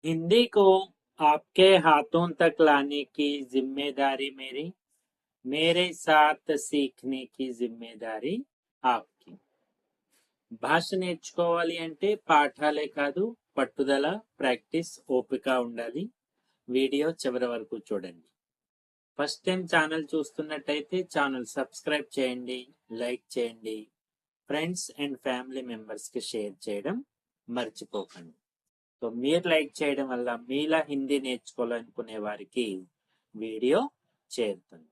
हिंदी को आपके हाथों तक लाने की जिम्मेदारी मेरी, मेरे साथ सीखने की जिम्मेदारी आपकी. భాష నేర్చుకోవాలి అంటే పాఠాలే కాదు, పట్టుదల, ప్రాక్టీస్, ఓపిక ఉండాలి. వీడియో చివరి వరకు చూడండి. ఫస్ట్ టైం ఛానల్ చూస్తున్నట్టయితే ఛానల్ సబ్స్క్రైబ్ చేయండి, లైక్ చేయండి, ఫ్రెండ్స్ అండ్ ఫ్యామిలీ మెంబర్స్కి షేర్ చేయడం మర్చిపోకండి. సో మీరు లైక్ చేయడం వల్ల మీలా హిందీ నేర్చుకోవాలనుకునే వారికి వీడియో చేరుతుంది.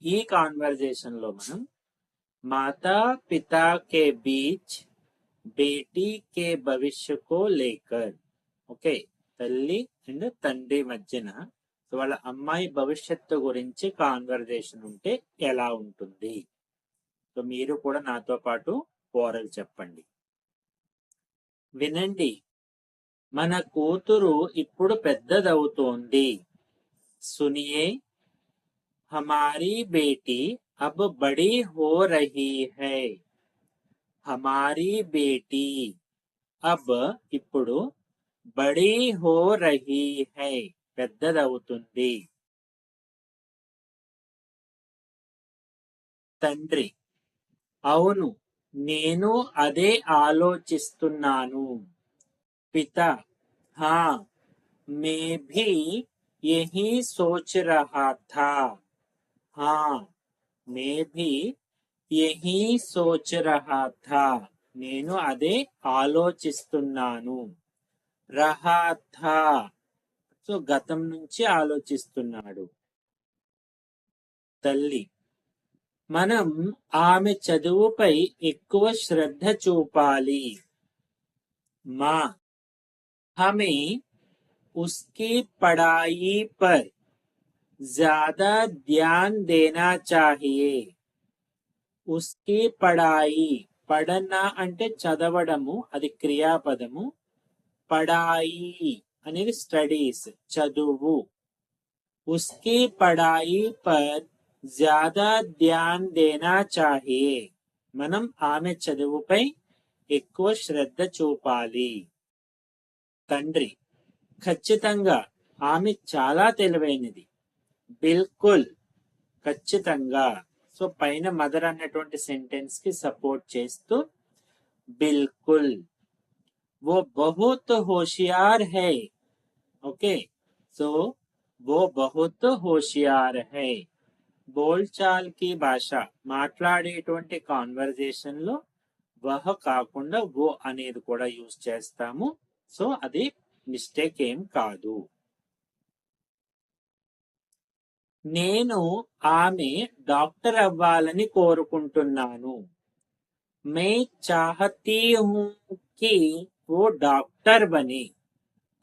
ఈ కాన్వర్జేషన్ లో మనం మాతా పితా కే బీచ్ బేటీ కే భవిష్య కో లేకర్, ఓకే, తల్లి అండ్ తండ్రి మధ్యన వాళ్ళ అమ్మాయి భవిష్యత్తు గురించి కాన్వర్జేషన్ ఉంటే ఎలా ఉంటుంది. సో మీరు కూడా నాతో పాటు ఓరల్ చెప్పండి. వినండి. మన కూతురు ఇప్పుడు పెద్దదవుతోంది. సునియే, हमारी बेटी अब बड़ी हो रही है. हमारी बेटी अब ఇప్పుడు बड़ी हो रही है, పెద్దదవుతుంది. తండ్రి: అవును, నేను అదే ఆలోచిస్తున్నాను. पिता: हाँ, मैं भी यही सोच रहा था. हाँ, मैं भी यही सोच रहा था. నేను అదే ఆలోచిస్తున్నాను. రహా థా, సో గతం నుంచి ఆలోచిస్తున్నాడు. తల్లి: మనం ఆమె చదువుపై ఎక్కువ శ్రద్ధ చూపాలి. మా: हमें उसकी पढ़ाई पर ज्यादा ध्यान देना चाहिए. उसकी पढ़ाई, పడనా అంటే చదవడము, అది క్రియాపదము. పడాయి అనేది స్టడీస్, చదువు. उसकी पढ़ाई पर ज्यादा ध्यान देना चाहिए. మనం ఆమె చదువుపై ఎక్కువ శ్రద్ధ చూపాలి. తండ్రి: ఖచ్చితంగా, ఆమె చాలా తెలివైనది. బిల్కుల్, ఖచ్చితంగా. సో పైన మదర్ అన్నటువంటి సెంటెన్స్ కి సపోర్ట్ చేస్తూ బిల్కుల్. वो बहुत होशियार है. ఓకే, సో वो बहुत होशियार है. బోల్చాల్ కి భాష, మాట్లాడేటువంటి కాన్వర్జేషన్ లో వహ కాకుండా वो అనేది కూడా యూజ్ చేస్తాము. సో అది మిస్టేక్ ఏం కాదు. నేను ఆమె డాక్టర్ అవ్వాలని కోరుకుంటున్నాను. మే చాహతీ హూ కి ఓ డాక్టర్ బనే.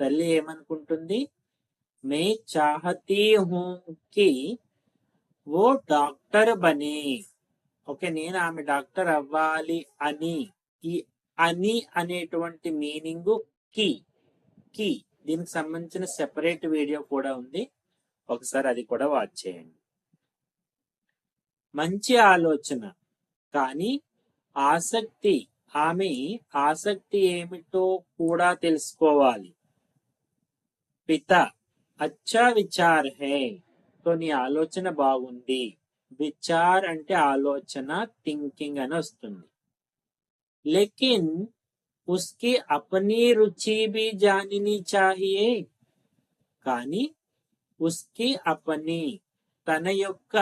తల్లి ఏమనుకుంటుంది? మే చాహతీ హూ కి ఓ డాక్టర్ బనే. ఓకే, నేను ఆమె డాక్టర్ అవ్వాలి అని. ఈ అని అనేటువంటి మీనింగ్ కి కి దీనికి సంబంధించిన సెపరేట్ వీడియో కూడా ఉంది, ఒకసారి అది కూడా వాచ్ చేయండి. మంచి ఆలోచన, కానీ ఆసక్తి, ఆమె ఆసక్తి ఏమిటో కూడా తెలుసుకోవాలి. పిత: అచ్చా విచార్ హై. తో నీ ఆలోచన బాగుంది. విచార్ అంటే ఆలోచన, థింకింగ్ అని వస్తుంది. లేకిన్ ఉస్కి అప్నీ రుచి భీ జాననీ చాహియే. కానీ ఉస్కి అప్నీ, తన యొక్క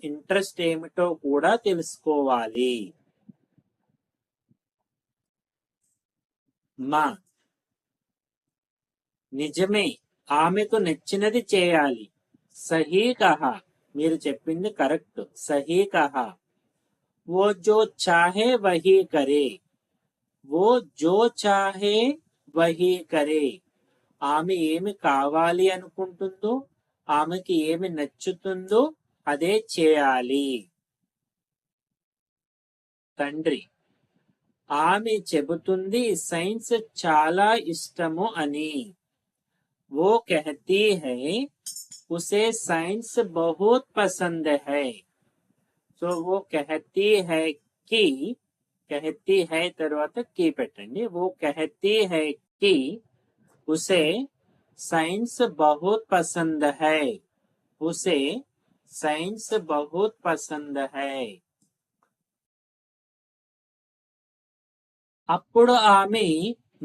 ఇంట్రెస్ట్ ఏమిటో కూడా తెలుసుకోవాలి. మా: నిజమే, ఆమెకు నచ్చినది చేయాలి. సహీ కహా, మీరు చెప్పింది కరెక్ట్. సహీ కహా. वो जो चाहे वही करे. वो जो चाहे वही करे. ఆమె ఏమి కావాలి అనుకుంటుందో, ఆమెకి ఏమి నచ్చుతుందో అదే చేయాలి. తండ్రి: ఆమె చెబుతుంది సైన్స్ చాలా ఇష్టము అని. वो कहती है उसे साइंस बहुत पसंद है. సో वो कहती है कि, कहती है తర్వాత కి పెట్టండి. वो कहती है कि उसे साइंस बहुत पसंद है. उसे साइंस बहुत पसंद है. అప్పుడు ఆమె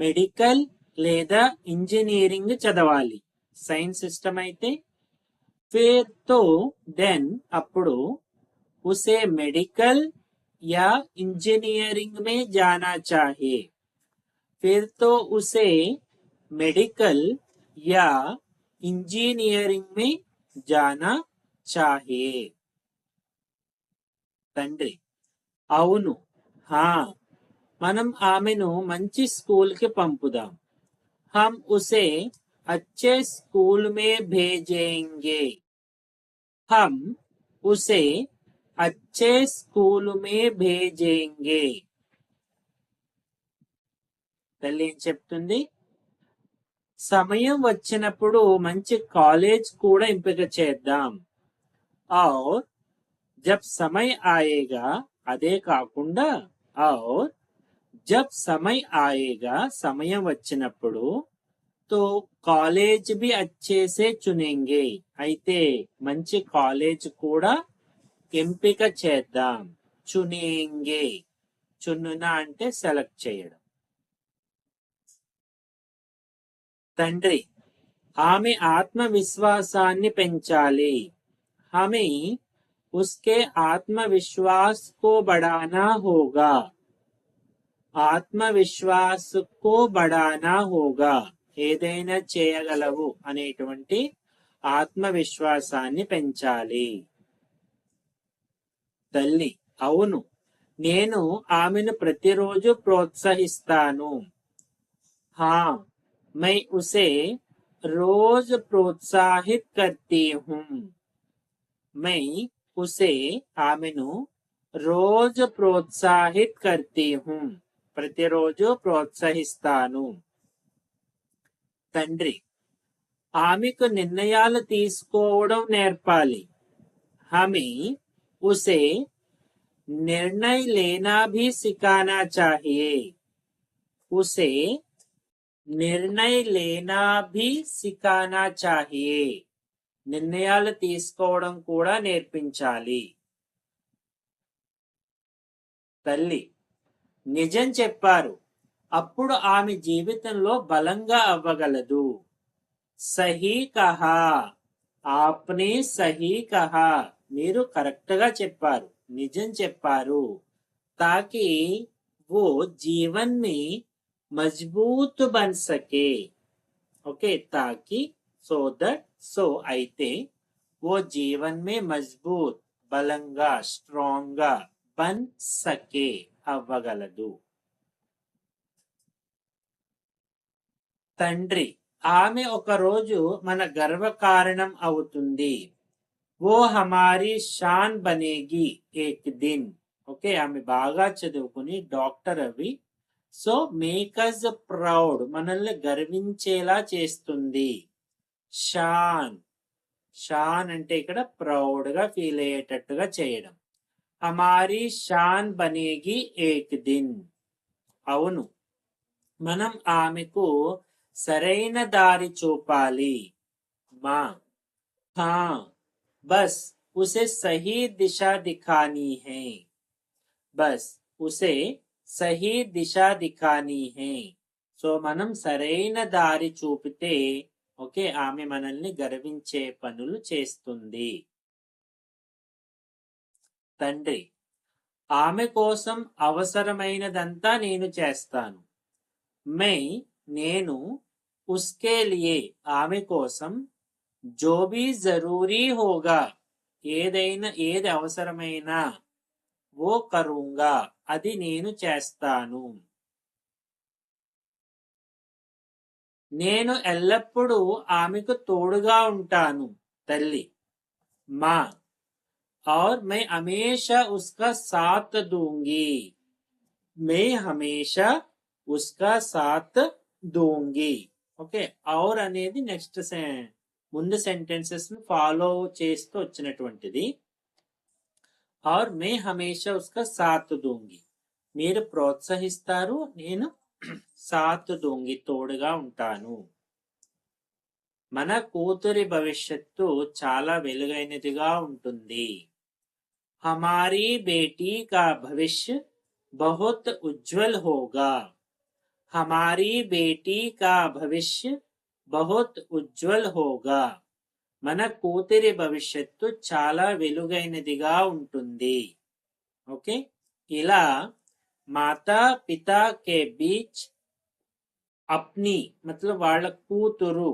మెడికల్ లేదా ఇంజనీరింగ్ చదవాలి. సైన్స్ ఇష్టమైతే फिर तो देन అప్పుడు उसे मेडिकल या इंजीनियरिंग में जाना चाहिए. फिर तो उसे मेडिकल या इंजीनियरिंग में जाना चाहिए. తండ్రి అవును, హా, మనం ఆమెను మంచి స్కూల్ కి పంపుదాం. हम उसे अच्छे स्कूल में भेजेंगे. हम उसे अच्छे स्कूल में भेजेंगे. తల్లి ఏం చెప్తుంది? సమయం వచ్చినప్పుడు మంచి కాలేజ్ కూడా ఎంపిక చేద్దాం. और जब समय आएगा, అదే కాకుండా और जब समय आएगा, సమయం వచ్చినప్పుడు तो कॉलेज भी अच्छे से चुनेंगे. అయితే మంచి కాలేజ్ కూడా ఎంపిక చేద్దాం. చునేంగే, చున్నున అంటే సెలెక్ట్ చేయడం. తండ్రి ఆమె ఆత్మవిశ్వాసాన్ని పెంచాలి. हमें उसके आत्मविश्वास को बढ़ाना होगा. ఆత్మవిశ్వాస్ కో బడానా హోగా, ఏదైనా చేయగలవు అనేటువంటి ఆత్మవిశ్వాసాన్ని పెంచాలి. తల్లి అవును, నేను ఆమెను ప్రతిరోజు ప్రోత్సహిస్తాను. హా, मैं उसे रोज प्रोत्साहित करती हूँ. मैं उसे ఆమెను रोज प्रोत्साहित करती हूँ. ప్రతిరోజు ప్రోత్సహిస్తాను. తండ్రి ఆమెకు నిర్ణయాలు తీసుకోవడం నేర్పాలి. हमें उसे निर्णय लेना भी सिखाना चाहिए. उसे निर्णय लेना भी सिखाना चाहिए. నిర్ణయాలు తీసుకోవడం కూడా నేర్పించాలి. తల్లి నిజం చెప్పారు, అప్పుడు ఆమె జీవితంలో బలంగా అవ్వగలదు. సహీ కహా, ఆప్నే సహీ కహా, మీరు కరెక్ట్ గా చెప్పారు, నిజం చెప్పారు. తాకి वो जीवन में मजबूत बन सके. ओके, ताकि సో దట్, సో అయితే वो जीवन में मजबूत, బలంగా, స్ట్రాంగ్ గా, బన్ సకే, అవ్వగలదు. తండ్రి ఆమె ఒక రోజు మన గర్వకారణం అవుతుంది. वो हमारी शान बनेगी एक दिन. ఓకే, ఆమె బాగా చదువుకుని డాక్టర్ అవి సో మేక్ అస్ ప్రౌడ్, మనల్ని గర్వించేలా చేస్తుంది. షాన్, షాన్ అంటే ఇక్కడ ప్రౌడ్ గా ఫీల్ అయ్యేటట్టుగా చేయడం. హమారీ షాన్ బనేగి ఏక్ దిన్. అవును, మనం ఆమెకు సరైన దారి చూపాలి. మా హా, బస్ ఉసే సహీ దిశా దిఖానీ హై. బస్ ఉసే సహీ దిశా దిఖానీ హై. సో మనం సరైన దారి చూపితే ఓకే, ఆమె మనల్ని గర్వించే పనులు చేస్తుంది. తండ్రి ఆమె కోసం అవసరమైనదంతా నేను చేస్తాను. నేను ఉస్కే లియే, ఆమె కోసం జో భీ జరూరీ హోగా, ఏది అవసరమైనా ఓ కరూంగా, అది నేను చేస్తాను. నేను ఎల్లప్పుడూ ఆమెకు తోడుగా ఉంటాను. తల్లి మా और मैं हमेशा उसका साथ दूंगी. मैं हमेशा उसका साथ दूंगी. ఓకే, और అనేది నెక్స్ట్ ముందు సెంటెన్సెస్ ను ఫాలో చేస్తూ వచ్చినటువంటిది. और मैं हमेशा उसका साथ दूंगी, మీరు ప్రోత్సహిస్తారు, నేను సాత్ దూంగి, తోడుగా ఉంటాను. మన కూతురి భవిష్యత్తు చాలా వెలుగైనదిగా ఉంటుంది. हमारी बेटी का भविष्य बहुत उज्जवल होगा. हमारी बेटी का भविष्य बहुत उज्जवल होगा. మన కూతురి భవిష్యత్తు చాలా వెలుగైనదిగా ఉంటుంది. ఓకే, ఇలా మాతా పితా కే బీచ్ अपनी मतलब వాళ్ళ కూతురు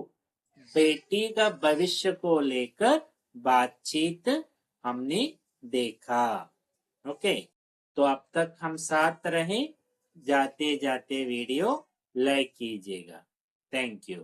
बेटी का भविष्य को लेकर बातचीत हमने देखा. ओके, तो अब तक हम साथ रहे. जाते जाते वीडियो लाइक कीजिएगा. Thank you.